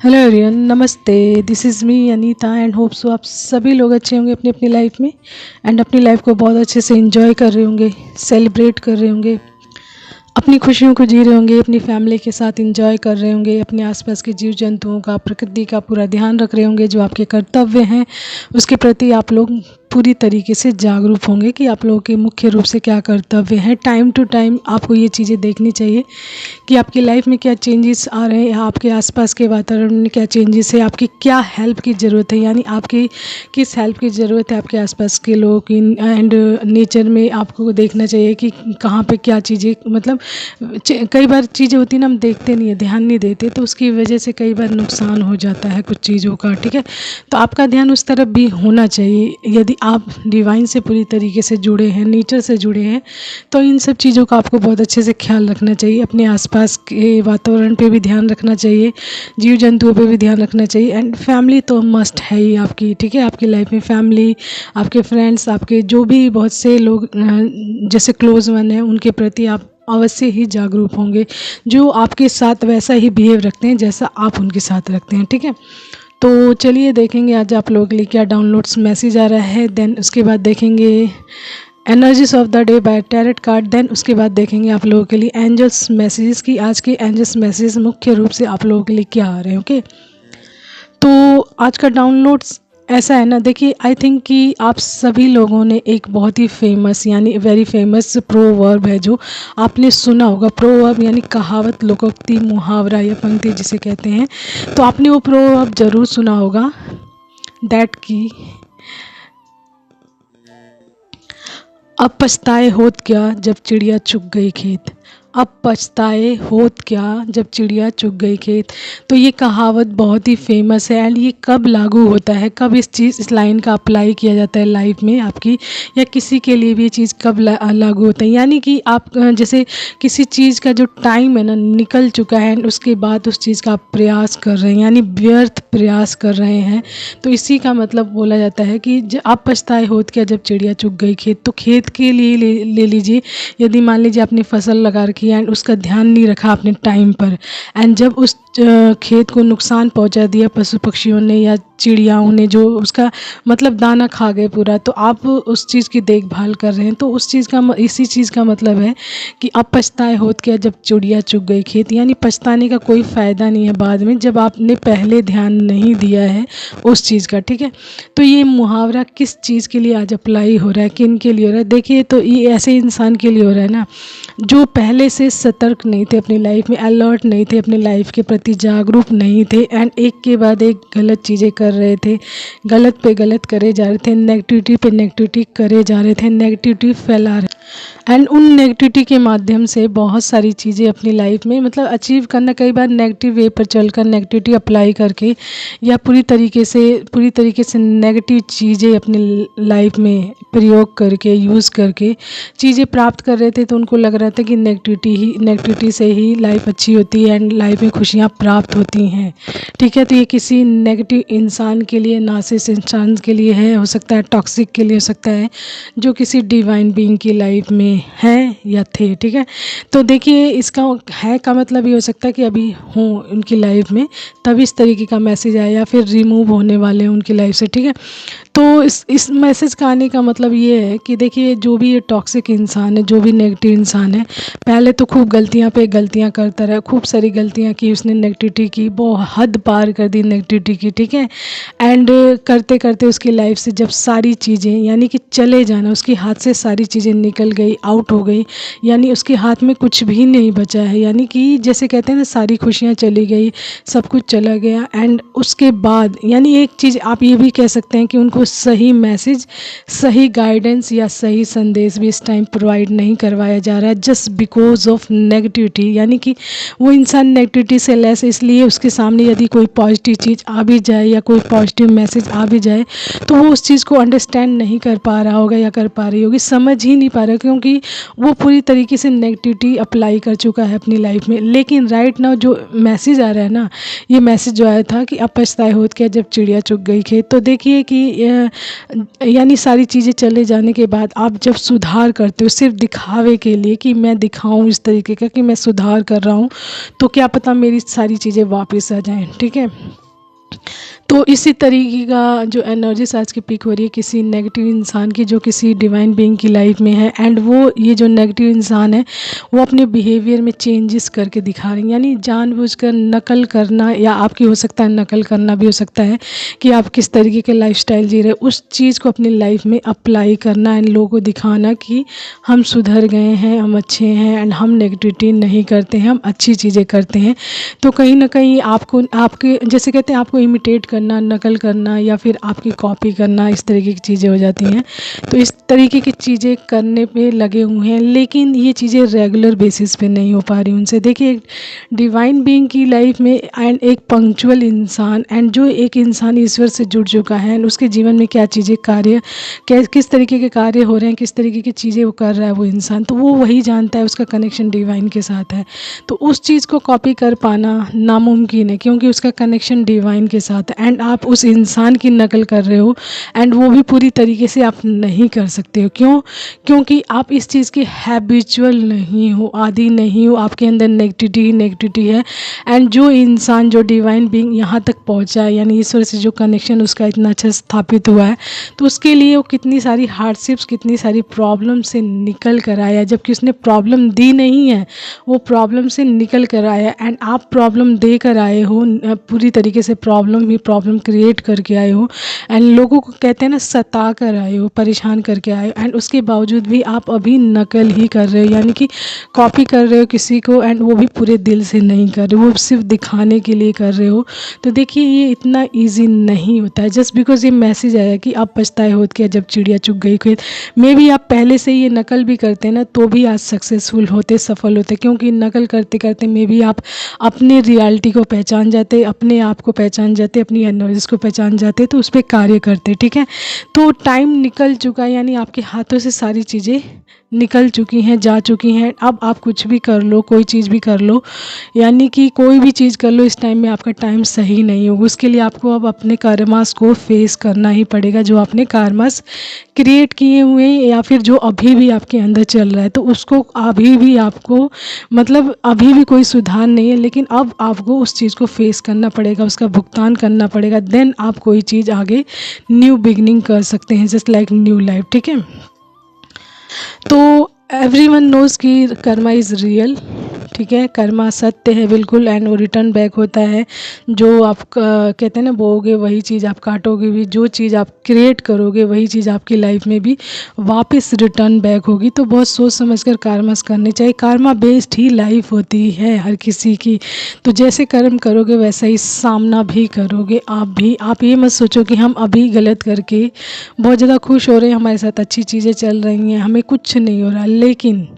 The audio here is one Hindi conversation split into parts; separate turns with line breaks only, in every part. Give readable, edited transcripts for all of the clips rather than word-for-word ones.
हेलो एवरीवन, नमस्ते। This is me Anita and hope so आप सभी लोग अच्छे होंगे अपनी अपनी लाइफ में एंड अपनी लाइफ को बहुत अच्छे से एंजॉय कर रहे होंगे, सेलिब्रेट कर रहे होंगे, अपनी खुशियों को जी रहे होंगे, अपनी फैमिली के साथ एंजॉय कर रहे होंगे, अपने आसपास के जीव जंतुओं का, प्रकृति का पूरा ध्यान रख रहे होंगे। जो आपके कर्तव्य हैं उसके प्रति आप लोग पूरी तरीके से जागरूक होंगे कि आप लोगों के मुख्य रूप से क्या कर्तव्य हैं। टाइम टू टाइम आपको ये चीज़ें देखनी चाहिए कि आपकी लाइफ में क्या चेंजेस आ रहे हैं, आपके आसपास के वातावरण में क्या चेंजेस है, आपकी क्या हेल्प की ज़रूरत है, यानी आपकी किस हेल्प की ज़रूरत है आपके आसपास के लोगों की। एंड नेचर में आपको देखना चाहिए कि कहाँ पे क्या चीज़ें, मतलब कई बार चीज़ें होती हैं ना, हम देखते नहीं है, ध्यान नहीं देते, तो उसकी वजह से कई बार नुकसान हो जाता है कुछ चीज़ों का। ठीक है, तो आपका ध्यान उस तरफ भी होना चाहिए। यदि आप डिवाइन से पूरी तरीके से जुड़े हैं, नेचर से जुड़े हैं, तो इन सब चीज़ों का आपको बहुत अच्छे से ख्याल रखना चाहिए। अपने आसपास के वातावरण पे भी ध्यान रखना चाहिए, जीव जंतुओं पे भी ध्यान रखना चाहिए। एंड फैमिली तो मस्ट है ही आपकी। ठीक है, आपकी लाइफ में फैमिली, आपके फ्रेंड्स, आपके जो भी बहुत से लोग जैसे क्लोज वन है, उनके प्रति आप अवश्य ही जागरूक होंगे, जो आपके साथ वैसा ही बिहेव रखते हैं जैसा आप उनके साथ रखते हैं। ठीक है, तो चलिए देखेंगे आज आप लोगों के लिए क्या डाउनलोड्स मैसेज आ रहा है। देन उसके बाद देखेंगे energies of the day by tarot card. Then उसके बाद देखेंगे आप लोगों के लिए एंजल्स मैसेजेस की आज के एंजल्स मैसेजेस मुख्य रूप से आप लोगों के लिए क्या आ रहे हैं। ओके, तो आज का डाउनलोड्स ऐसा है ना, देखिए आई थिंक कि आप सभी लोगों ने एक बहुत ही फेमस यानी वेरी फेमस प्रोवर्ब है जो आपने सुना होगा। प्रोवर्ब यानी कहावत, लोकोक्ति, मुहावरा या पंक्ति जिसे कहते हैं। तो आपने वो प्रोवर्ब जरूर सुना होगा, दैट की अब पछताए होत क्या जब चिड़िया चुग गई खेत। अब पछताए होत क्या जब चिड़िया चुग गई खेत। तो ये कहावत बहुत ही फेमस है। एंड ये कब लागू होता है, कब इस लाइन का अप्लाई किया जाता है लाइफ में आपकी, या किसी के लिए भी ये चीज़ कब लागू होता है। यानी कि आप जैसे किसी चीज़ का जो टाइम है ना निकल चुका है, एंड उसके बाद उस चीज़ का आप प्रयास कर रहे हैं, यानी व्यर्थ प्रयास कर रहे हैं, तो इसी का मतलब बोला जाता है कि आप पछताए होत क्या जब चिड़िया चुग गई खेत। तो खेत के लिए ले लीजिए, यदि मान लीजिए आपने फसल लगा रखी है एंड उसका ध्यान नहीं रखा आपने टाइम पर, एंड जब उस खेत को नुकसान पहुंचा दिया पशु पक्षियों ने या चिड़ियाओं ने, जो उसका मतलब दाना खा गए पूरा, तो आप उस चीज़ की देखभाल कर रहे हैं। तो उस चीज़ का इसी चीज़ का मतलब है कि अब पछताए होत क्या जब चिड़िया चुग गई खेत। यानी पछताने का कोई फ़ायदा नहीं है बाद में, जब आपने पहले ध्यान नहीं दिया है उस चीज़ का। ठीक है, तो ये मुहावरा किस चीज़ के लिए आज अप्लाई हो रहा है, किन के लिए हो रहा है। देखिए, तो ये ऐसे इंसान के लिए हो रहा है ना जो पहले से सतर्क नहीं थे, अपनी लाइफ में अलर्ट नहीं थे, अपनी लाइफ के प्रति जागरूक नहीं थे, एंड एक के बाद एक गलत चीज़ें कर रहे थे, गलत पे गलत करे जा रहे थे, नेगेटिविटी पे नेगेटिविटी करे जा रहे थे, नेगेटिविटी फैला रहे, एंड उन नेगेटिविटी के माध्यम से बहुत सारी चीज़ें अपनी लाइफ में मतलब अचीव करना, कई बार नेगेटिव वे पर चलकर नेगेटिविटी अप्लाई करके या पूरी तरीके से नेगेटिव चीज़ें अपनी लाइफ में प्रयोग करके, यूज़ करके चीज़ें प्राप्त कर रहे थे। तो उनको लग रहा था कि नेगेटिविटी से ही लाइफ अच्छी होती है एंड लाइफ में खुशियाँ प्राप्त होती हैं। ठीक है, तो ये किसी नेगेटिव इंसान के लिए, नार्सिसिस्ट इंसान के लिए है, हो सकता है टॉक्सिक के लिए हो सकता है, जो किसी डिवाइन बीइंग की लाइफ में हैं या थे। ठीक है, तो देखिए इसका है का मतलब ये हो सकता है कि अभी हों उनकी लाइफ में, तब इस तरीके का मैसेज आया, या फिर रिमूव होने वाले हैं उनकी लाइफ से। ठीक है, तो इस मैसेज का आने का मतलब ये है कि देखिए जो भी ये टॉक्सिक इंसान है, जो भी नेगेटिव इंसान है, पहले तो खूब गलतियां पे गलतियां करता रहा, खूब सारी गलतियां की उसने, नेगेटिविटी की, बहुत हद पार कर दी नेगेटिविटी की। ठीक है, एंड करते करते उसकी लाइफ से जब सारी चीज़ें यानी कि चले जाना, उसके हाथ से सारी चीज़ें निकल गई, आउट हो गई, यानी उसके हाथ में कुछ भी नहीं बचा है, यानी कि जैसे कहते हैं ना सारी खुशियाँ चली गई, सब कुछ चला गया। एंड उसके बाद यानी एक चीज़ आप ये भी कह सकते हैं कि उनको सही मैसेज, सही गाइडेंस या सही संदेश भी इस टाइम प्रोवाइड नहीं करवाया जा रहा है, जस्ट बिकॉज ऑफ नेगेटिविटी। यानी कि वो इंसान नेगेटिविटी से लेस, इसलिए उसके सामने यदि कोई पॉजिटिव चीज़ आ भी जाए या कोई पॉजिटिव मैसेज आ भी जाए, तो वो उस चीज़ को अंडरस्टैंड नहीं कर पा रहा होगा या कर पा रही होगी, समझ ही नहीं पा रहा, क्योंकि वो पूरी तरीके से नेगेटिविटी अप्लाई कर चुका है अपनी लाइफ में। लेकिन राइट नाउ जो मैसेज आ रहा है ना, ये मैसेज जो आया था कि अब पछताए होत क्या जब चिड़िया चुग गई खेत। तो देखिए कि यानी सारी चीज़ें चले जाने के बाद आप जब सुधार करते हो सिर्फ दिखावे के लिए कि मैं दिखाऊं इस तरीके का कि मैं सुधार कर रहा हूं, तो क्या पता मेरी सारी चीज़ें वापस आ जाएं। ठीक है, तो इसी तरीके का जो एनर्जीज आज की पिक हो रही है किसी नेगेटिव इंसान की जो किसी डिवाइन बीइंग की लाइफ में है, एंड वो ये जो नेगेटिव इंसान है वो अपने बिहेवियर में चेंजेस करके दिखा रही हैं, यानी जानबूझकर नकल करना, या आपकी हो सकता है नकल करना भी हो सकता है कि आप किस तरीके के लाइफस्टाइल जी रहे हो उस चीज़ को अपनी लाइफ में अप्लाई करना एंड लोगों को दिखाना कि हम सुधर गए हैं, हम अच्छे हैं एंड हम नेगेटिविटी नहीं करते हैं, हम अच्छी चीज़ें करते हैं। तो कहीं ना कहीं आपको आपके जैसे कहते हैं आपको इमिटेट करना, नकल करना या फिर आपकी कॉपी करना, इस तरीके की चीज़ें हो जाती हैं। तो इस तरीके की चीज़ें करने पे लगे हुए हैं, लेकिन ये चीज़ें रेगुलर बेसिस पे नहीं हो पा रही उनसे। देखिए एक डिवाइन बीइंग की लाइफ में एंड एक पंक्चुअल इंसान एंड जो एक इंसान ईश्वर से जुड़ चुका है एंड उसके जीवन में क्या चीज़ें कार्य किस तरीके के कार्य हो रहे हैं, किस तरीके की चीज़ें वो कर रहा है वो इंसान, तो वो वही जानता है, उसका कनेक्शन डिवाइन के साथ है। तो उस चीज़ को कॉपी कर पाना नामुमकिन है क्योंकि उसका कनेक्शन डिवाइन के साथ है, एंड आप उस इंसान की नकल कर रहे हो एंड वो भी पूरी तरीके से आप नहीं कर सकते हो। क्यों? क्योंकि आप इस चीज़ के हैबिचुअल नहीं हो, आदी नहीं हो, आपके अंदर नेगेटिविटी है। एंड जो इंसान जो डिवाइन बीइंग यहाँ तक पहुँचा है, यानी ईश्वर से जो कनेक्शन उसका इतना अच्छा स्थापित हुआ है, तो उसके लिए वो कितनी सारी हार्डशिप्स, कितनी सारी प्रॉब्लम से निकल कर आया, जबकि उसने प्रॉब्लम दी नहीं है, वो प्रॉब्लम से निकल कर आया। एंड आप प्रॉब्लम दे कर आए हो, पूरी तरीके से प्रॉब्लम क्रिएट करके आए हो एंड लोगों को कहते हैं ना सता कर आए हो, परेशान करके आए हो, एंड उसके बावजूद भी आप अभी नकल ही कर रहे हो, यानी कि कॉपी कर रहे हो किसी को, एंड वो भी पूरे दिल से नहीं कर रहे हो, वो सिर्फ दिखाने के लिए कर रहे हो। तो देखिए ये इतना ईजी नहीं होता है। जस्ट बिकॉज ये मैसेज आया कि आप पछताए होत क्या जब चिड़िया चुग गई खेत, मे भी आप पहले से ये नकल भी करते ना तो भी आज सक्सेसफुल होते, सफल होते, क्योंकि नकल करते करते मे भी आप अपने रियलिटी को पहचान जाते, अपने आप को पहचान जाते, अपनी एनर्जीज को पहचान जाते, तो उस पर कार्य करते। ठीक है, तो टाइम निकल चुका है, यानी आपके हाथों से सारी चीज़ें निकल चुकी हैं, जा चुकी हैं। अब आप कुछ भी कर लो, कोई चीज़ भी कर लो, यानी कि कोई भी चीज़ कर लो, इस टाइम में आपका टाइम सही नहीं होगा। उसके लिए आपको अब अपने कर्मास को फेस करना ही पड़ेगा, जो आपने कर्मास क्रिएट किए हुए हैं या फिर जो अभी भी आपके अंदर चल रहा है, तो उसको अभी भी आपको मतलब अभी भी कोई सुधार नहीं है, लेकिन अब आपको उस चीज़ को फेस करना पड़ेगा, उसका भुगतान करना पड़ेगा, देन आप कोई चीज़ आगे न्यू बिगनिंग कर सकते हैं, जस्ट लाइक न्यू लाइफ। ठीक है, तो एवरीवन नोज़ कि कर्मा इज़ रियल। ठीक है, कर्मा सत्य है बिल्कुल, एंड वो रिटर्न बैक होता है। जो आप कहते हैं ना बोओगे वही चीज़ आप काटोगे भी, जो चीज़ आप क्रिएट करोगे वही चीज़ आपकी लाइफ में भी वापस रिटर्न बैक होगी। तो बहुत सोच समझ कर कर्मस करने चाहिए। कर्मा बेस्ड ही लाइफ होती है हर किसी की, तो जैसे कर्म करोगे वैसा ही सामना भी करोगे आप भी। आप ये मत सोचो कि हम अभी गलत करके बहुत ज़्यादा खुश हो रहे हैं, हमारे साथ अच्छी चीज़ें चल रही हैं, हमें कुछ नहीं हो रहा, लेकिन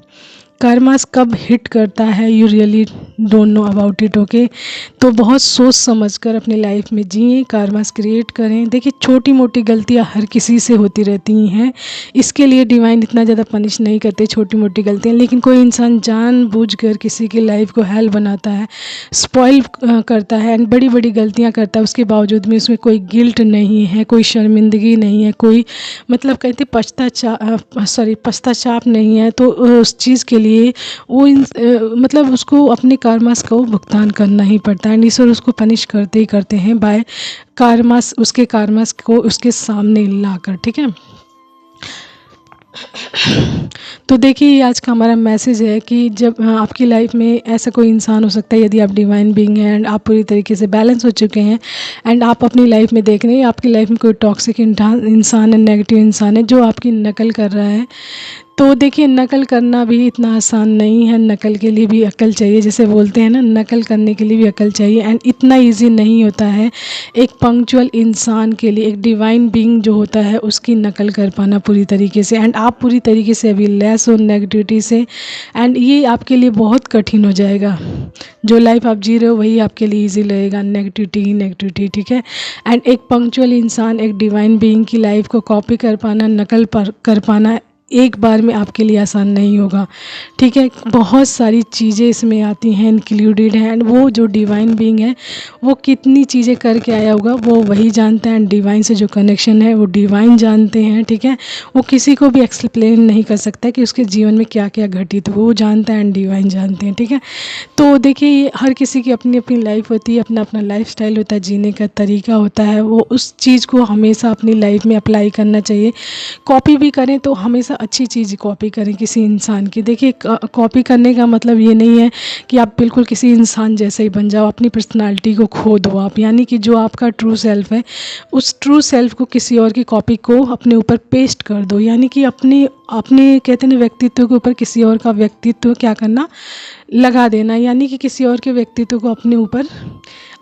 कर्मास कब हिट करता है you really don't know about it. Okay, तो बहुत सोच समझ कर अपनी लाइफ में जिए, कर्मास क्रिएट करें। देखिए छोटी मोटी गलतियां हर किसी से होती रहती हैं, इसके लिए डिवाइन इतना ज़्यादा पनिश नहीं करते छोटी मोटी गलतियां, लेकिन कोई इंसान जानबूझकर किसी की लाइफ को हेल बनाता है, स्पॉइल करता है एंड बड़ी बड़ी गलतियां करता है, उसके बावजूद भी उसमें कोई गिल्ट नहीं है, कोई शर्मिंदगी नहीं है, कोई मतलब कहते पश्चाताप नहीं है, तो उस चीज़ के लिए वो मतलब उसको अपने कर्मास को भुगतान करना ही पड़ता है। ईश्वर उसको पनिश करते ही करते हैं बाय कर्मास, उसके कर्मास को उसके सामने लाकर। ठीक है, तो देखिए आज का हमारा मैसेज है कि जब आपकी लाइफ में ऐसा कोई इंसान हो सकता है, यदि आप डिवाइन बीइंग हैं एंड आप पूरी तरीके से बैलेंस हो चुके हैं एंड आप अपनी लाइफ में देख रहे हैं आपकी लाइफ में कोई टॉक्सिक इंसान है, नेगेटिव इंसान है जो आपकी नकल कर रहा है, तो देखिए नकल करना भी इतना आसान नहीं है, नकल के लिए भी अक्ल चाहिए, जैसे बोलते हैं ना नकल करने के लिए भी अक्ल चाहिए, एंड इतना इजी नहीं होता है एक पंक्चुअल इंसान के लिए, एक डिवाइन बीइंग जो होता है उसकी नकल कर पाना पूरी तरीके से। एंड आप पूरी तरीके से अभी लेस हो नेगेटिविटी से, एंड ये आपके लिए बहुत कठिन हो जाएगा। जो लाइफ आप जी रहे हो वही आपके लिए ईजी लगेगा, नेगेटिविटी। ठीक है, एंड एक पंक्चुअल इंसान एक डिवाइन बीइंग की लाइफ को कॉपी कर पाना, नकल कर पाना एक बार में आपके लिए आसान नहीं होगा, ठीक है। बहुत सारी चीज़ें इसमें आती हैं, इंक्लूडेड हैं, एंड वो जो डिवाइन बीइंग है वो कितनी चीज़ें करके आया होगा वो वही जानता है, एंड डिवाइन से जो कनेक्शन है वो डिवाइन जानते हैं, ठीक है। वो किसी को भी एक्सप्लेन नहीं कर सकता कि उसके जीवन में क्या क्या घटित हुआ, वो जानता है एंड डिवाइन जानते हैं, ठीक है। तो देखिए हर किसी की अपनी अपनी लाइफ होती है, अपना अपना लाइफ स्टाइल होता है, जीने का तरीका होता है, वो उस चीज़ को हमेशा अपनी लाइफ में अप्लाई करना चाहिए। कॉपी भी करें तो हमेशा अच्छी चीज़ कॉपी करें किसी इंसान की। देखिए कॉपी करने का मतलब ये नहीं है कि आप बिल्कुल किसी इंसान जैसे ही बन जाओ, अपनी पर्सनालिटी को खो दो आप, यानी कि जो आपका ट्रू सेल्फ है उस ट्रू सेल्फ को किसी और की कॉपी को अपने ऊपर पेस्ट कर दो, यानी कि अपने अपने कहते हैं ना व्यक्तित्व के ऊपर किसी और का व्यक्तित्व क्या करना, लगा देना, यानी कि किसी और के व्यक्तित्व को अपने ऊपर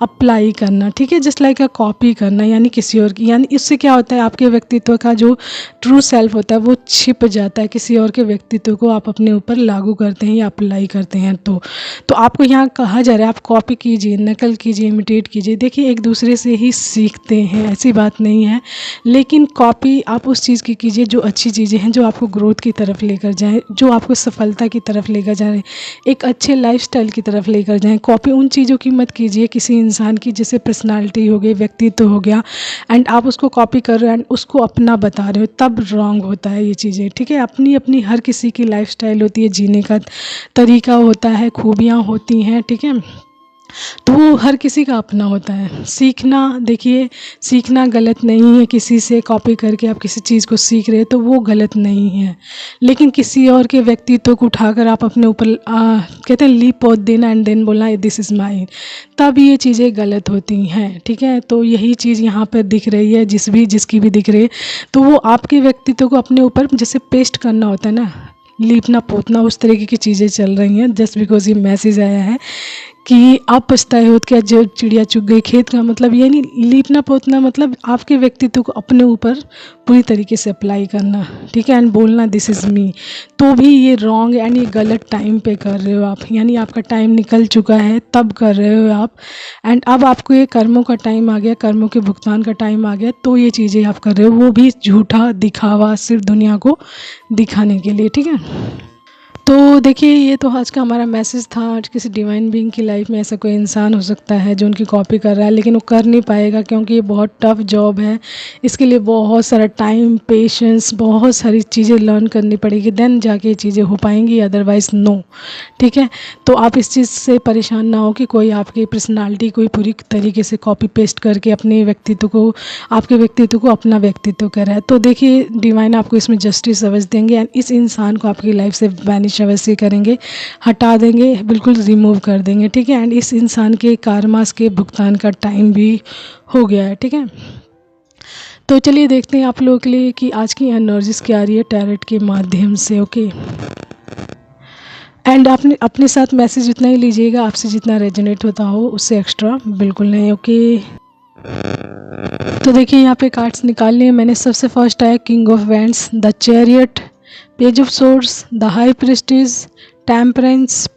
अप्लाई करना, ठीक है। जस्ट लाइक अ कॉपी करना, यानी किसी और की, यानी इससे क्या होता है आपके व्यक्तित्व का जो ट्रू सेल्फ होता है वो छिप जाता है, किसी और के व्यक्तित्व को आप अपने ऊपर लागू करते हैं या अप्लाई करते हैं। तो आपको यहाँ कहा जा रहा है आप कॉपी कीजिए, नकल कीजिए, इमिटेट कीजिए। देखिए एक दूसरे से ही सीखते हैं, ऐसी बात नहीं है, लेकिन कॉपी आप उस चीज़ की कीजिए जो अच्छी चीज़ें हैं, जो आपको ग्रोथ की तरफ लेकर जाएँ, जो आपको सफलता की तरफ लेकर जा रहे हैं, एक अच्छे लाइफस्टाइल की तरफ लेकर जाएँ। कॉपी उन चीज़ों की मत कीजिए किसी इंसान की, जैसे पर्सनालिटी हो गई, व्यक्तित्व हो गया, एंड आप उसको कॉपी कर रहे हो एंड उसको अपना बता रहे हो, तब रॉन्ग होता है ये चीज़ें, ठीक है। अपनी अपनी हर किसी की लाइफस्टाइल होती है, जीने का तरीका होता है, खूबियाँ होती हैं, ठीक है। तो वो हर किसी का अपना होता है। सीखना, देखिए सीखना गलत नहीं है, किसी से कॉपी करके आप किसी चीज़ को सीख रहे हैं तो वो गलत नहीं है, लेकिन किसी और के व्यक्तित्व को उठाकर आप अपने ऊपर कहते हैं लीप पोत देना एंड देन बोलना दिस इज़ माइन, तब ये चीज़ें गलत होती हैं, ठीक है। तो यही चीज़ यहाँ पर दिख रही है, जिसकी भी दिख रही है, तो वो आपके व्यक्तित्व को अपने ऊपर जैसे पेस्ट करना होता है ना, लीपना पोतना, उस तरीके की चीज़ें चल रही हैं। जस्ट बिकॉज ये मैसेज आया है कि आप पछताए हो क्या जो चिड़िया चुग गई खेत, का मतलब ये नहीं, लीपना पोतना मतलब आपके व्यक्तित्व को अपने ऊपर पूरी तरीके से अप्लाई करना, ठीक है, एंड बोलना दिस इज़ मी। तो भी ये रॉन्ग है एंड ये गलत टाइम पे कर रहे हो आप, यानी आपका टाइम निकल चुका है तब कर रहे हो आप, एंड अब आपको ये कर्मों का टाइम आ गया, कर्मों के भुगतान का टाइम आ गया, तो ये चीज़ें आप कर रहे हो, वो भी झूठा दिखावा, सिर्फ दुनिया को दिखाने के लिए, ठीक है। तो देखिए ये तो आज का हमारा मैसेज था। आज किसी डिवाइन बीइंग की लाइफ में ऐसा कोई इंसान हो सकता है जो उनकी कॉपी कर रहा है, लेकिन वो कर नहीं पाएगा क्योंकि ये बहुत टफ जॉब है, इसके लिए बहुत सारा टाइम, पेशेंस, बहुत सारी चीज़ें लर्न करनी पड़ेगी, देन जाके ये चीज़ें हो पाएंगी, अदरवाइज़ नो, ठीक है। तो आप इस चीज़ से परेशान ना हो कि कोई आपकी पर्सनालिटी कोई पूरी तरीके से कॉपी पेस्ट करके अपने व्यक्तित्व को, आपके व्यक्तित्व को अपना व्यक्तित्व कर रहा है। तो देखिए डिवाइन आपको इसमें जस्टिस समझ देंगे एंड इस इंसान को आपकी लाइफ से वैनिश अवश्य करेंगे, हटा देंगे, बिल्कुल रिमूव कर देंगे, ठीक है। एंड इस इंसान के कार्मास के भुगतान का टाइम भी हो गया है, ठीक है। तो चलिए देखते हैं आप लोगों के लिए कि आज की एनर्जीज क्या आ रही है टैरेट के माध्यम से, ओके। एंड आपने अपने साथ मैसेज उतना ही लीजिएगा, आपसे जितना रेजोनेट होता हो, उससे एक्स्ट्रा बिल्कुल नहीं, ओके। तो देखिए यहाँ पे कार्ड्स निकाल लिए मैंने। सबसे फर्स्ट आया king of wands, the chariot, page of swords, the high priestess, temperance,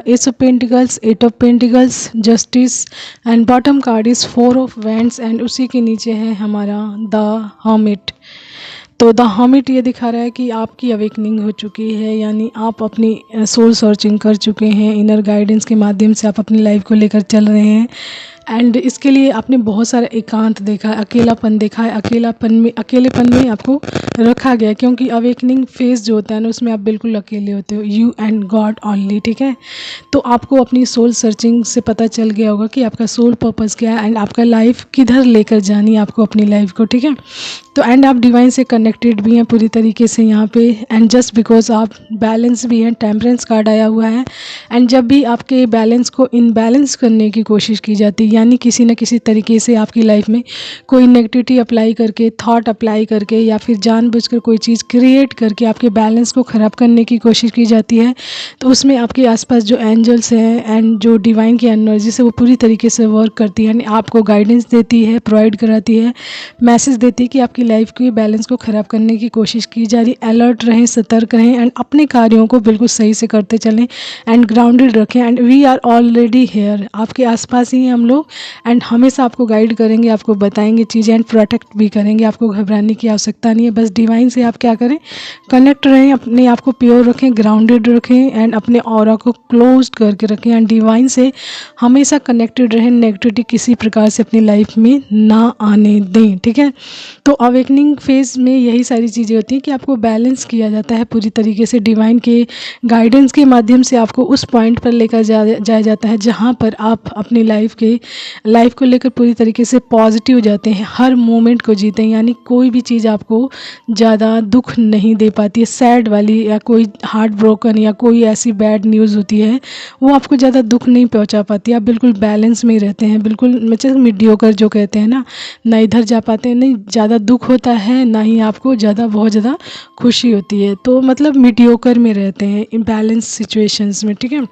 ace of pentacles, eight of pentacles, justice, and bottom card is four of wands, and उसी के नीचे है हमारा द हर्मिट। तो द हर्मिट ये दिखा रहा है कि आपकी अवेकनिंग हो चुकी है, यानी आप अपनी सोल सर्चिंग कर चुके हैं, इनर गाइडेंस के माध्यम से आप अपनी लाइफ को लेकर चल रहे हैं, एंड इसके लिए आपने बहुत सारा एकांत देखा है, अकेलापन देखा है, अकेलेपन में आपको रखा गया, क्योंकि अवेकनिंग फेज जो होता है ना उसमें आप बिल्कुल अकेले होते हो, यू एंड गॉड ओनली, ठीक है। तो आपको अपनी सोल सर्चिंग से पता चल गया होगा कि आपका सोल पर्पस क्या है एंड आपका लाइफ किधर लेकर जानी है आपको अपनी लाइफ को, ठीक है। तो एंड आप डिवाइन से कनेक्टेड भी हैं पूरी तरीके से यहाँ पे, एंड जस्ट बिकॉज आप बैलेंस भी हैं, टेम्परेंस कार्ड आया हुआ है, एंड जब भी आपके बैलेंस को इनबैलेंस करने की कोशिश की जाती है, यानी किसी न किसी तरीके से आपकी लाइफ में कोई नेगेटिविटी अप्लाई करके, थॉट अप्लाई करके, या फिर जानबूझकर कोई चीज़ क्रिएट करके आपके बैलेंस को ख़राब करने की कोशिश की जाती है, तो उसमें आपके आसपास जो एंजल्स हैं एंड जो डिवाइन की एनर्जी से वो पूरी तरीके से वर्क करती है, यानी आपको गाइडेंस देती है, प्रोवाइड कराती है, मैसेज देती है कि आपकी लाइफ के बैलेंस को ख़राब करने की कोशिश की जा रही। अलर्ट रहें, सतर्क रहें, एंड अपने कार्यों को बिल्कुल सही से करते चलें, एंड ग्राउंडेड रखें, and we are already here, आपके आसपास ही हम लोग लोग, एंड हमेशा आपको गाइड करेंगे, आपको बताएंगे चीज़ें एंड प्रोटेक्ट भी करेंगे। आपको घबराने की आवश्यकता नहीं है। बस डिवाइन से आप क्या करें, कनेक्ट रहें, अपने आप को प्योर रखें, ग्राउंडेड रखें एंड अपने ऑरा को क्लोज करके रखें एंड डिवाइन से हमेशा कनेक्टेड रहें। नेगेटिविटी किसी प्रकार से अपनी लाइफ में ना आने दें, ठीक है। तो अवेकनिंग फेज में यही सारी चीज़ें होती हैं कि आपको बैलेंस किया जाता है पूरी तरीके से। डिवाइन के गाइडेंस के माध्यम से आपको उस पॉइंट पर लेकर जाया जाता है जहाँ पर आप अपनी लाइफ को लेकर पूरी तरीके से पॉजिटिव हो जाते हैं, हर मोमेंट को जीते हैं। यानी कोई भी चीज़ आपको ज़्यादा दुख नहीं दे पाती है। सैड वाली या कोई हार्ट ब्रोकन या कोई ऐसी बैड न्यूज़ होती है, वो आपको ज़्यादा दुख नहीं पहुंचा पाती। आप बिल्कुल बैलेंस में रहते हैं, बिल्कुल मतलब मीडियोकर जो कहते हैं ना इधर जा पाते हैं, नहीं ज़्यादा दुख होता है, ना ही आपको बहुत ज़्यादा खुशी होती है। तो मतलब मीडियोकर में रहते हैं, इम्बैलेंस सिचुएशंस में, ठीक है।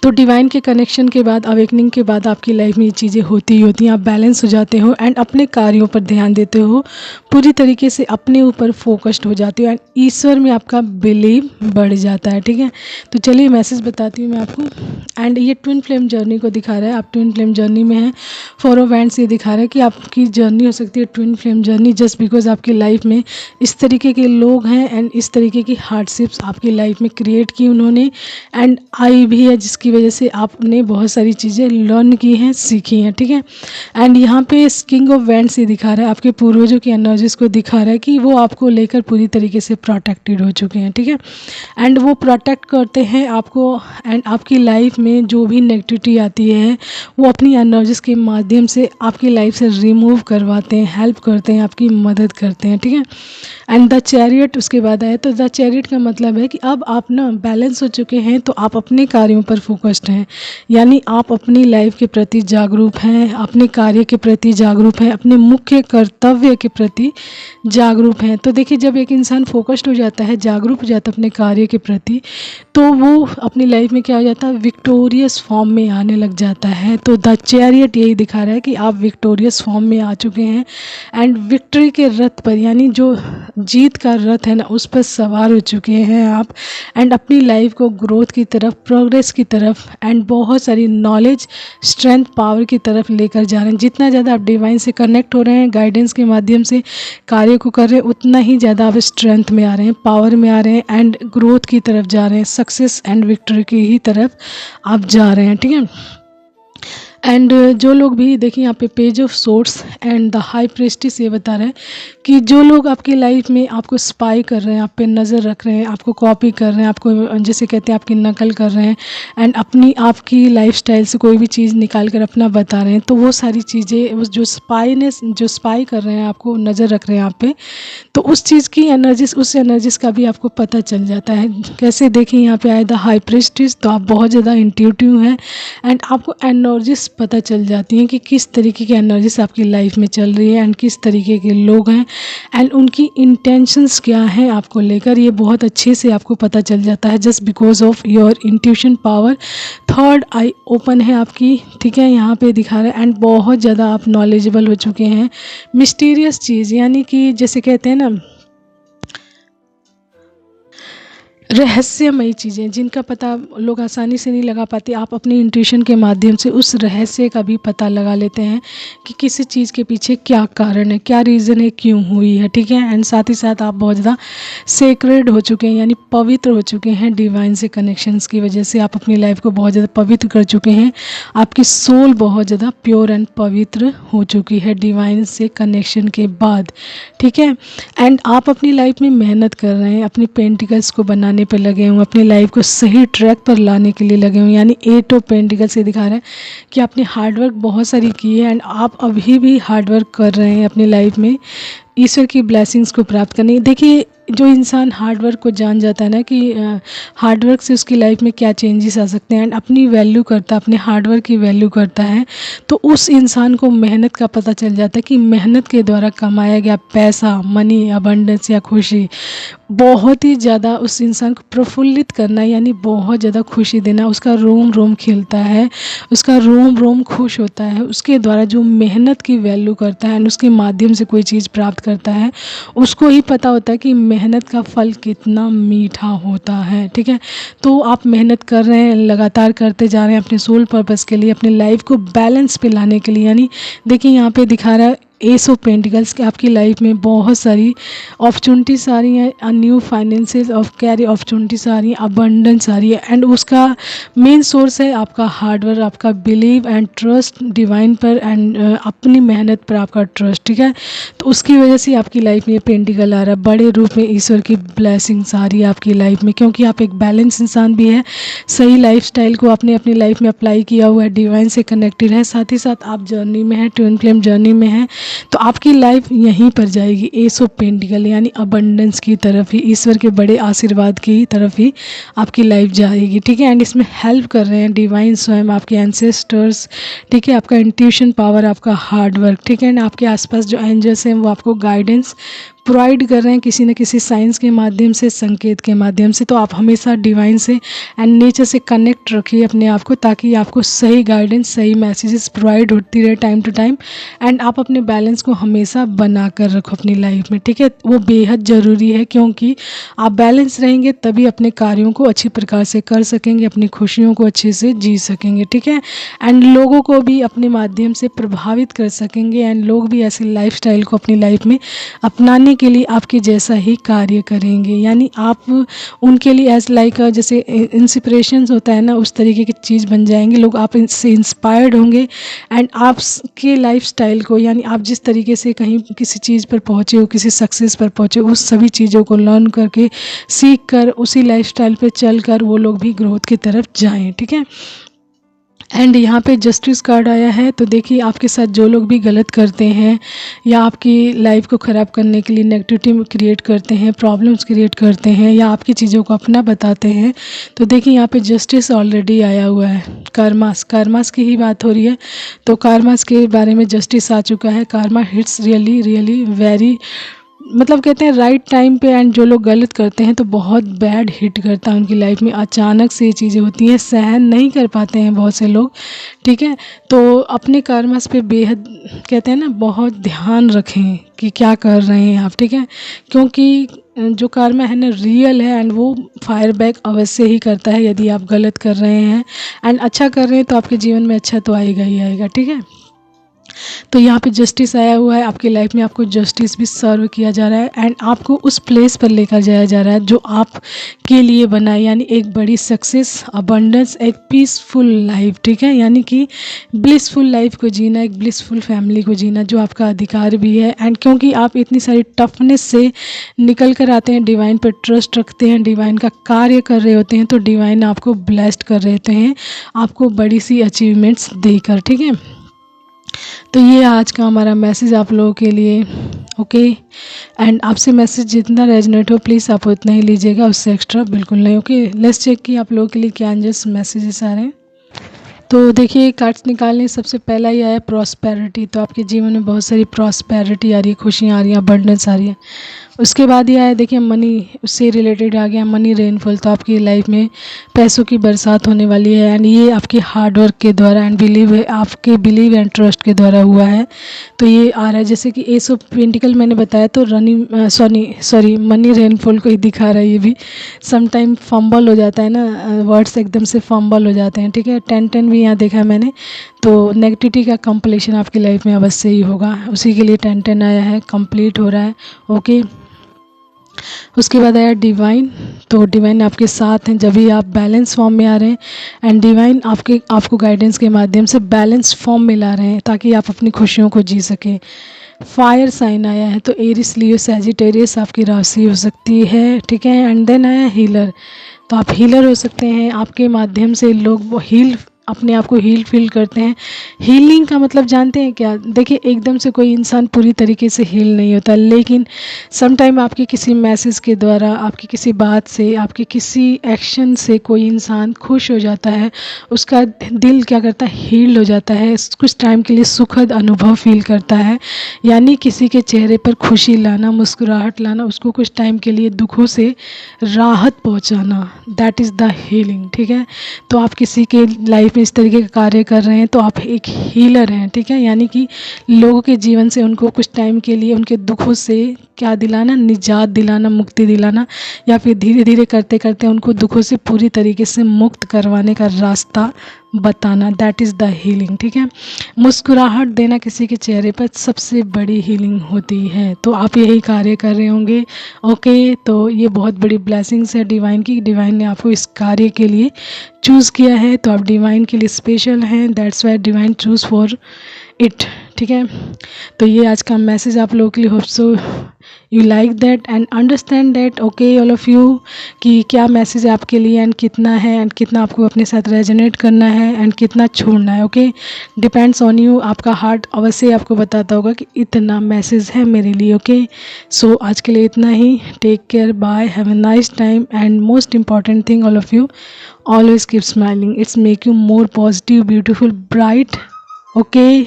तो डिवाइन के कनेक्शन के बाद, अवेकनिंग के बाद आपकी लाइफ में ये चीज़ें होती ही होती हैं। आप बैलेंस हो जाते हो एंड अपने कार्यों पर ध्यान देते हो, पूरी तरीके से अपने ऊपर फोकस्ड हो जाते हो एंड ईश्वर में आपका बिलीव बढ़ जाता है, ठीक है। तो चलिए मैसेज बताती हूँ मैं आपको। एंड ये ट्विन फ्लेम जर्नी को दिखा रहा है, आप ट्विन फ्लेम जर्नी में हैं। 4 ऑफ वैंड्स ये दिखा रहा है कि आपकी जर्नी हो सकती है twin flame journey, just because आपकी लाइफ में इस तरीके के लोग हैं एंड इस तरीके की हार्डशिप्स आपकी लाइफ में क्रिएट की उन्होंने एंड आई भी है, जिसकी वजह से आपने बहुत सारी चीज़ें लर्न की हैं, सीखी हैं, ठीक है। एंड यहाँ पे किंग ऑफ वैंड्स ये दिखा रहा है, आपके पूर्वजों की एनर्जीज को दिखा रहा है कि वो आपको लेकर पूरी तरीके से प्रोटेक्टेड हो चुके हैं, ठीक है। एंड वो प्रोटेक्ट करते हैं आपको एंड आपकी लाइफ में जो भी नेगेटिविटी आती है वो अपनी एनर्जीज के माध्यम से आपकी लाइफ से रिमूव करवाते हैं, हेल्प करते हैं, आपकी मदद करते हैं, ठीक है। एंड द चैरियट उसके बाद आया। तो द चैरियट का मतलब है कि अब आप ना बैलेंस हो चुके हैं, तो आप अपने कार्यों पर फोकस्ड हैं, यानी आप अपनी लाइफ के प्रति जागरूक हैं, अपने कार्य के प्रति जागरूक हैं, अपने मुख्य कर्तव्य के प्रति जागरूक हैं। तो देखिए, जब एक इंसान फोकस्ड हो जाता है, जागरूक हो जाता है अपने कार्य के प्रति, तो वो अपनी लाइफ में क्या हो जाता है, विक्टोरियस फॉर्म में आने लग जाता है। तो द चैरियट यही दिखा रहा है कि आप विक्टोरियस फॉर्म में आ चुके हैं एंड विक्ट्री के रथ पर, यानी जो जीत का रथ है ना, उस पर सवार हो चुके हैं आप एंड अपनी लाइफ को ग्रोथ की तरफ, प्रोग्रेस की तरफ एंड बहुत सारी नॉलेज, स्ट्रेंथ, पावर की तरफ लेकर जा रहे हैं। जितना ज़्यादा आप डिवाइन से कनेक्ट हो रहे हैं, गाइडेंस के माध्यम से कार्य को कर रहे हैं, उतना ही ज़्यादा आप स्ट्रेंथ में आ रहे हैं, पावर में आ रहे हैं एंड ग्रोथ की तरफ जा रहे हैं, सक्सेस एंड विक्ट्री की ही तरफ आप जा रहे हैं, ठीक है। एंड जो लोग भी देखिए, यहाँ पे page of sorts and the high prestige ये बता रहे हैं कि जो लोग आपकी लाइफ में आपको स्पाई कर रहे हैं, आप पे नज़र रख रहे हैं, आपको कॉपी कर रहे हैं, आपको जैसे कहते हैं आपकी नकल कर रहे हैं एंड अपनी आपकी लाइफस्टाइल से कोई भी चीज़ निकाल कर अपना बता रहे हैं, तो वो सारी चीज़ें, उस जो स्पाई कर रहे हैं, आपको नज़र रख रहे हैं आप पे, तो उस चीज़ की एनर्जीज, उस एनर्जीज का भी आपको पता चल जाता है। कैसे देखिए, यहाँ पे आया द हाई प्रेस्टिस, तो आप बहुत ज़्यादा इंट्यूटिव हैं एंड आपको एनर्जीज पता चल जाती हैं कि किस तरीके की एनर्जीज आपकी लाइफ में चल रही है एंड किस तरीके के लोग हैं एंड उनकी इंटेंशंस क्या हैं आपको लेकर, ये बहुत अच्छे से आपको पता चल जाता है, just because of your intuition power. Third I open है आपकी, ठीक है, यहाँ पे दिखा रहा है एंड बहुत ज़्यादा आप नॉलेजेबल हो चुके हैं। मिस्टीरियस चीज़, यानी कि जैसे कहते हैं ना, रहस्यमयी चीज़ें जिनका पता लोग आसानी से नहीं लगा पाते, आप अपनी इंट्यूशन के माध्यम से उस रहस्य का भी पता लगा लेते हैं कि किसी चीज़ के पीछे क्या कारण है, क्या रीज़न है, क्यों हुई है, ठीक है। एंड साथ ही साथ आप बहुत ज़्यादा सेक्रेड हो चुके हैं, यानी पवित्र हो चुके हैं। डिवाइन से कनेक्शंस की वजह से आप अपनी लाइफ को बहुत ज़्यादा पवित्र कर चुके हैं। आपकी सोल बहुत ज़्यादा प्योर एंड पवित्र हो चुकी है डिवाइन से कनेक्शन के बाद, ठीक है। एंड आप अपनी लाइफ में मेहनत कर रहे हैं, अपनी पेंटिकल्स को बनाने पे लगे हुए, अपनी लाइफ को सही ट्रैक पर लाने के लिए लगे हुए, यानी 8 ऑफ पेंटिकल्स से दिखा रहा है कि आपने हार्डवर्क बहुत सारी की है एंड आप अभी भी हार्डवर्क कर रहे हैं अपनी लाइफ में ईश्वर की ब्लेसिंग्स को प्राप्त करने। देखिए, जो इंसान हार्डवर्क को जान जाता है ना कि हार्डवर्क से उसकी लाइफ में क्या चेंजेस आ सकते हैं एंड अपनी वैल्यू करता है, अपने हार्डवर्क की वैल्यू करता है, तो उस इंसान को मेहनत का पता चल जाता है कि मेहनत के द्वारा कमाया गया पैसा, मनी, अबंडेंस या खुशी बहुत ही ज़्यादा उस इंसान को प्रफुल्लित करना, यानी बहुत ज़्यादा खुशी देना। उसका रोम रोम खिलता है, उसका रोम रोम खुश होता है। उसके द्वारा जो मेहनत की वैल्यू करता है और उसके माध्यम से कोई चीज़ प्राप्त करता है, उसको ही पता होता है कि मेहनत का फल कितना मीठा होता है। ठीक है, तो आप मेहनत कर रहे हैं, लगातार करते जा रहे हैं अपने सोल पर्पस के लिए, अपने लाइफ को बैलेंस पे लाने के लिए। यानी देखिए यहाँ पे दिखा रहा है एस ऑफ पेंटिकल्स कि आपकी लाइफ में बहुत सारी अपॉर्चुनिटीज़ आ रही हैं, new finances of carry opportunities आ रही हैं, अबंडेंस आ रही है। एंड उसका मेन सोर्स है आपका हार्डवर्क, आपका बिलीव एंड ट्रस्ट डिवाइन पर, एंड अपनी मेहनत पर आपका ट्रस्ट। ठीक है, तो उसकी वजह से आपकी लाइफ में ये पेंटिकल आ रहा है। बड़े रूप में ईश्वर की ब्लेसिंग्स आ रही है आपकी लाइफ में, क्योंकि आप एक बैलेंस इंसान भी है। सही लाइफस्टाइल को आपने अपनी लाइफ में अप्लाई किया हुआ है, डिवाइन से कनेक्टेड है, साथ ही साथ आप जर्नी में हैं, ट्विन फ्लेम जर्नी में हैं। तो आपकी लाइफ यहीं पर जाएगी एस ऑफ पेंटिकल, यानी अबंडेंस की तरफ ही, ईश्वर के बड़े आशीर्वाद की तरफ ही आपकी लाइफ जाएगी। ठीक है, एंड इसमें हेल्प कर रहे हैं डिवाइन स्वयं, आपके एंसेस्टर्स। ठीक है, आपका इंट्यूशन पावर, आपका हार्ड वर्क। ठीक है, एंड आपके आसपास जो एंजल्स हैं वो आपको गाइडेंस प्रोवाइड कर रहे हैं किसी न किसी साइंस के माध्यम से, संकेत के माध्यम से। तो आप हमेशा डिवाइन से एंड नेचर से कनेक्ट रखिए अपने आप को, ताकि आपको सही गाइडेंस, सही मैसेजेस प्रोवाइड होती रहे टाइम टू टाइम। एंड आप अपने बैलेंस को हमेशा बना कर रखो अपनी लाइफ में। ठीक है, वो बेहद ज़रूरी है, क्योंकि आप बैलेंस रहेंगे तभी अपने कार्यों को अच्छी प्रकार से कर सकेंगे, अपनी खुशियों को अच्छे से जी सकेंगे। ठीक है, एंड लोगों को भी अपने माध्यम से प्रभावित कर सकेंगे, एंड लोग भी ऐसी लाइफस्टाइल को अपनी लाइफ में अपनाने के लिए आपके जैसा ही कार्य करेंगे। यानी आप उनके लिए एज लाइक जैसे इंस्पिरेशंस होता है ना, उस तरीके की चीज़ बन जाएंगे। लोग आप इनसे इंस्पायर्ड होंगे, एंड आपके लाइफस्टाइल को, यानी आप जिस तरीके से कहीं किसी चीज़ पर पहुँचे हो, किसी सक्सेस पर पहुँचे, उस सभी चीज़ों को लर्न करके, सीख कर, उसी लाइफस्टाइल पे चल कर वो लोग भी ग्रोथ की तरफ जाएं। ठीक है, एंड यहाँ पे जस्टिस कार्ड आया है। तो देखिए आपके साथ जो लोग भी गलत करते हैं या आपकी लाइफ को ख़राब करने के लिए नेगेटिविटी क्रिएट करते हैं, प्रॉब्लम्स क्रिएट करते हैं, या आपकी चीज़ों को अपना बताते हैं, तो देखिए यहाँ पे जस्टिस ऑलरेडी आया हुआ है। कार्मास की ही बात हो रही है, तो कार्मास के बारे में जस्टिस आ चुका है। Karma hits really really very, मतलब कहते हैं राइट टाइम पे। एंड जो लोग गलत करते हैं तो बहुत बैड हिट करता है उनकी लाइफ में। अचानक से ये चीज़ें होती हैं, सहन नहीं कर पाते हैं बहुत से लोग। ठीक है, तो अपने कर्मस पे बेहद, कहते हैं ना, बहुत ध्यान रखें कि क्या कर रहे हैं आप। ठीक है, क्योंकि जो कर्म है ना रियल है, एंड वो फायर बैक अवश्य ही करता है यदि आप गलत कर रहे हैं। एंड अच्छा कर रहे हैं तो आपके जीवन में अच्छा तो आएगा ही आएगा। ठीक है, तो यहाँ पे जस्टिस आया हुआ है आपकी लाइफ में, आपको जस्टिस भी सर्व किया जा रहा है, एंड आपको उस प्लेस पर लेकर जाया जा रहा है जो आप के लिए बना है। यानी एक बड़ी सक्सेस, अबंडेंस, एक पीसफुल लाइफ। ठीक है, यानी कि ब्लिसफुल लाइफ को जीना, एक ब्लिसफुल फैमिली को जीना, जो आपका अधिकार भी है। एंड क्योंकि आप इतनी सारी टफनेस से निकल कर आते हैं, डिवाइन पर ट्रस्ट रखते हैं, डिवाइन का कार्य कर रहे होते हैं, तो डिवाइन आपको ब्लेस्ड कर रहे होते हैं, आपको बड़ी सी अचीवमेंट्स देकर। ठीक है, तो ये आज का हमारा मैसेज आप लोगों के लिए। ओके, एंड आपसे मैसेज जितना रेजोनेट हो प्लीज़ आप उतना ही लीजिएगा, उससे एक्स्ट्रा बिल्कुल नहीं। ओके, लेट्स चेक कि आप लोगों के लिए क्या एंजल्स मैसेजेस आ रहे हैं। तो देखिए कार्ड्स निकालने सबसे पहला ही आया प्रॉस्पेरिटी। तो आपके जीवन में बहुत सारी प्रॉस्पेरिटी आ रही है, खुशियाँ आ रही हैं, अबंडेंस आ रही है। उसके बाद ये आया देखिए मनी, उससे रिलेटेड आ गया मनी रेनफॉल। तो आपकी लाइफ में पैसों की बरसात होने वाली है, एंड ये आपके हार्ड वर्क के द्वारा एंड बिलीव है, आपके बिलीव एंड ट्रस्ट के द्वारा हुआ है। तो ये आ रहा है जैसे कि एस ऑफ पेंटिकल मैंने बताया, तो रनिंग सॉरी मनी रेनफॉल को ही दिखा रहा है। ये भी समटाइम फंबल हो जाता है ना, वर्ड्स एकदम से फंबल हो जाते हैं। ठीक है, 10 भी यहाँ देखा है मैंने, तो नेगेटिविटी का कंप्लीशन आपकी लाइफ में अवश्य ही होगा, उसी के लिए 10 आया है, कंप्लीट हो रहा है। ओके, उसके बाद आया डिवाइन। तो डिवाइन आपके साथ हैं जब भी आप बैलेंस फॉर्म में आ रहे हैं, एंड डिवाइन आपको गाइडेंस के माध्यम से बैलेंस फॉर्म में ला रहे हैं ताकि आप अपनी खुशियों को जी सकें। फायर साइन आया है, तो एरिस, लियो, सैजिटेरियस आपकी राशि हो सकती है। ठीक है, एंड देन आया हीलर। तो आप हीलर हो सकते हैं, आपके माध्यम से लोग वो हील अपने आप को हील फील करते हैं। हीलिंग का मतलब जानते हैं क्या? देखिए, एकदम से कोई इंसान पूरी तरीके से हील नहीं होता, लेकिन सम टाइम आपके किसी मैसेज के द्वारा, आपकी किसी बात से, आपके किसी एक्शन से कोई इंसान खुश हो जाता है, उसका दिल क्या करता है, हील हो जाता है, कुछ टाइम के लिए सुखद अनुभव फील करता है। यानी किसी के चेहरे पर खुशी लाना, मुस्कुराहट लाना, उसको कुछ टाइम के लिए दुखों से राहत पहुंचाना, दैट इज़ द हीलिंग। ठीक है, तो आप किसी के लाइफ में इस तरीके का कार्य कर रहे हैं तो आप एक हीलर हैं। ठीक है, यानी कि लोगों के जीवन से उनको कुछ टाइम के लिए उनके दुखों से क्या दिलाना, निजात दिलाना, मुक्ति दिलाना, या फिर धीरे धीरे करते करते उनको दुखों से पूरी तरीके से मुक्त करवाने का रास्ता बताना, दैट इज़ द हीलिंग। ठीक है, मुस्कुराहट देना किसी के चेहरे पर सबसे बड़ी हीलिंग होती है। तो आप यही कार्य कर रहे होंगे। ओके, तो ये बहुत बड़ी ब्लेसिंग्स है डिवाइन की। डिवाइन ने आपको इस कार्य के लिए चूज़ किया है, तो आप डिवाइन के लिए स्पेशल हैं, that's why divine choose for it. ठीक है, तो ये आज का मैसेज आप लोगों के लिए, hope so you like that and understand that. Okay all of you, कि क्या मैसेज आपके लिए एंड कितना है, एंड कितना आपको अपने साथ रेजोनेट करना है एंड कितना छोड़ना है। Okay, depends on you. आपका हार्ट अवश्य आपको बताता होगा कि इतना मैसेज है मेरे लिए। ओके, सो आज के लिए इतना ही। Take care, bye, have a nice time, and most important thing all of you, always keep smiling. It's make you more positive, beautiful, bright. Okay.